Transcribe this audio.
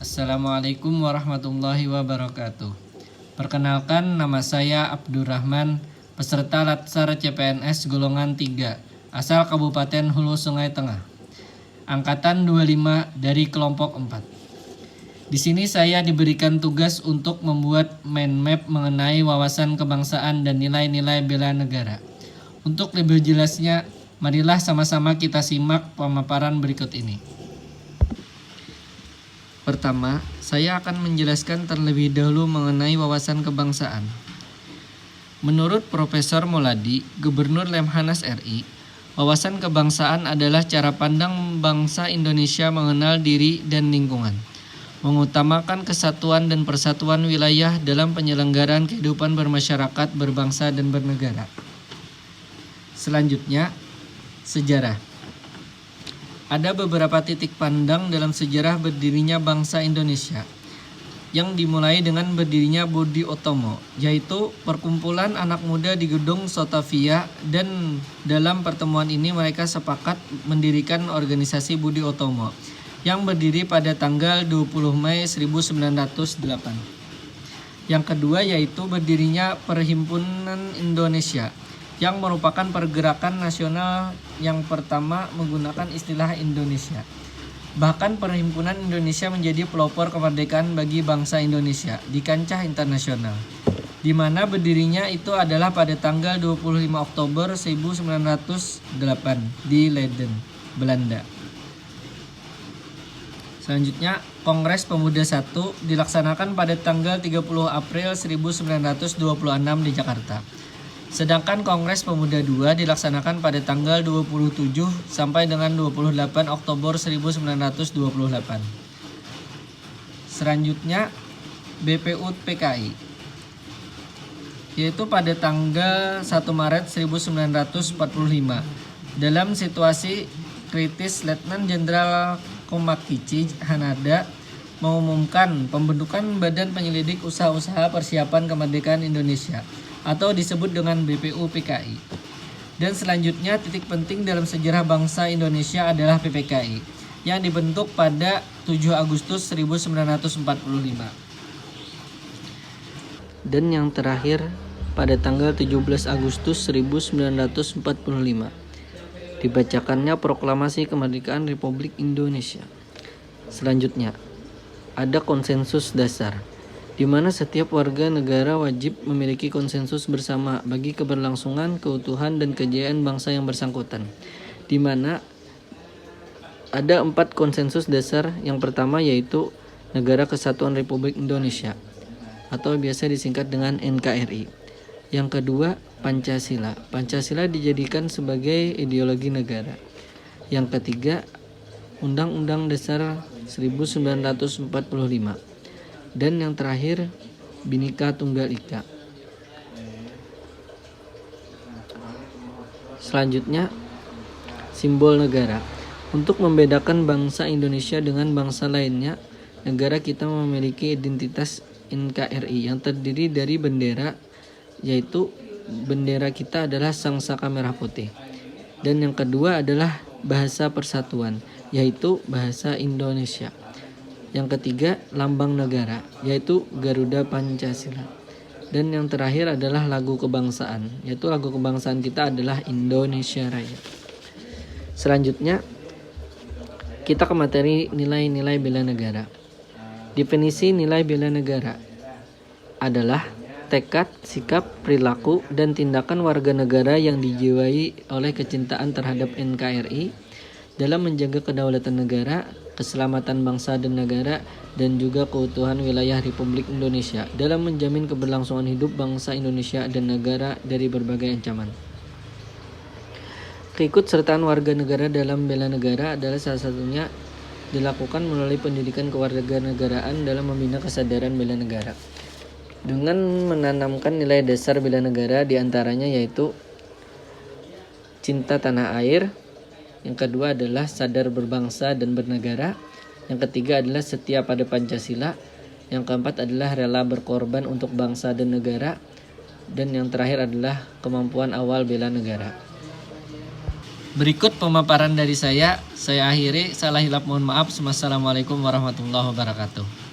Assalamualaikum warahmatullahi wabarakatuh. Perkenalkan, nama saya Abdurrahman, peserta Latsar CPNS golongan 3, asal Kabupaten Hulu Sungai Tengah. Angkatan 25 dari kelompok 4. Di sini saya diberikan tugas untuk membuat mind map mengenai wawasan kebangsaan dan nilai-nilai bela negara. Untuk lebih jelasnya, marilah sama-sama kita simak pemaparan berikut ini. Pertama, saya akan menjelaskan terlebih dahulu mengenai wawasan kebangsaan. Menurut Profesor Moladi, Gubernur Lemhanas RI, wawasan kebangsaan adalah cara pandang bangsa Indonesia mengenal diri dan lingkungan, mengutamakan kesatuan dan persatuan wilayah dalam penyelenggaraan kehidupan bermasyarakat, berbangsa, dan bernegara. Selanjutnya, sejarah. Ada beberapa titik pandang dalam sejarah berdirinya bangsa Indonesia, yang dimulai dengan berdirinya Budi Utomo, yaitu perkumpulan anak muda di Gedung Sotavia, dan dalam pertemuan ini mereka sepakat mendirikan organisasi Budi Utomo yang berdiri pada tanggal 20 Mei 1908. Yang kedua yaitu berdirinya Perhimpunan Indonesia, yang merupakan pergerakan nasional yang pertama menggunakan istilah Indonesia. Bahkan Perhimpunan Indonesia menjadi pelopor kemerdekaan bagi bangsa Indonesia di kancah internasional, di mana berdirinya itu adalah pada tanggal 25 Oktober 1908 di Leiden, Belanda. Selanjutnya, Kongres Pemuda I dilaksanakan pada tanggal 30 April 1926 di Jakarta. Sedangkan Kongres Pemuda II dilaksanakan pada tanggal 27 sampai dengan 28 Oktober 1928. Selanjutnya, BPUPKI, yaitu pada tanggal 1 Maret 1945. Dalam situasi kritis, Letnan Jenderal Komakichi Hanada mengumumkan pembentukan Badan Penyelidik Usaha-usaha Persiapan Kemerdekaan Indonesia, atau disebut dengan BPUPKI. Dan selanjutnya, titik penting dalam sejarah bangsa Indonesia adalah PPKI, yang dibentuk pada 7 Agustus 1945. Dan yang terakhir pada tanggal 17 Agustus 1945, dibacakannya Proklamasi Kemerdekaan Republik Indonesia. Selanjutnya, ada konsensus dasar, di mana setiap warga negara wajib memiliki konsensus bersama bagi keberlangsungan, keutuhan, dan kejayaan bangsa yang bersangkutan, di mana ada 4 konsensus dasar. Yang pertama yaitu Negara Kesatuan Republik Indonesia, atau biasa disingkat dengan NKRI. Yang kedua, Pancasila. Pancasila dijadikan sebagai ideologi negara. Yang ketiga, Undang-Undang Dasar 1945. Dan yang terakhir, Bhinneka Tunggal Ika. Selanjutnya, simbol negara. Untuk membedakan bangsa Indonesia dengan bangsa lainnya, negara kita memiliki identitas NKRI yang terdiri dari bendera, yaitu bendera kita adalah sangsaka merah putih. Dan yang kedua adalah bahasa persatuan, yaitu bahasa Indonesia. Yang ketiga, lambang negara, yaitu Garuda Pancasila. Dan yang terakhir adalah lagu kebangsaan, yaitu lagu kebangsaan kita adalah Indonesia Raya. Selanjutnya, kita ke materi nilai-nilai bela negara. Definisi nilai bela negara adalah tekad, sikap, perilaku, dan tindakan warga negara yang dijiwai oleh kecintaan terhadap NKRI dalam menjaga kedaulatan negara, keselamatan bangsa dan negara, dan juga keutuhan wilayah Republik Indonesia dalam menjamin keberlangsungan hidup bangsa Indonesia dan negara dari berbagai ancaman. Keikutsertaan warga negara dalam bela negara adalah salah satunya dilakukan melalui pendidikan kewarganegaraan dalam membina kesadaran bela negara, dengan menanamkan nilai dasar bela negara, diantaranya yaitu cinta tanah air. Yang kedua adalah sadar berbangsa dan bernegara. Yang ketiga adalah setia pada Pancasila. Yang keempat adalah rela berkorban untuk bangsa dan negara. Dan yang terakhir adalah kemampuan awal bela negara. Berikut pemaparan dari saya akhiri. Salah hilap mohon maaf. Wassalamualaikum warahmatullahi wabarakatuh.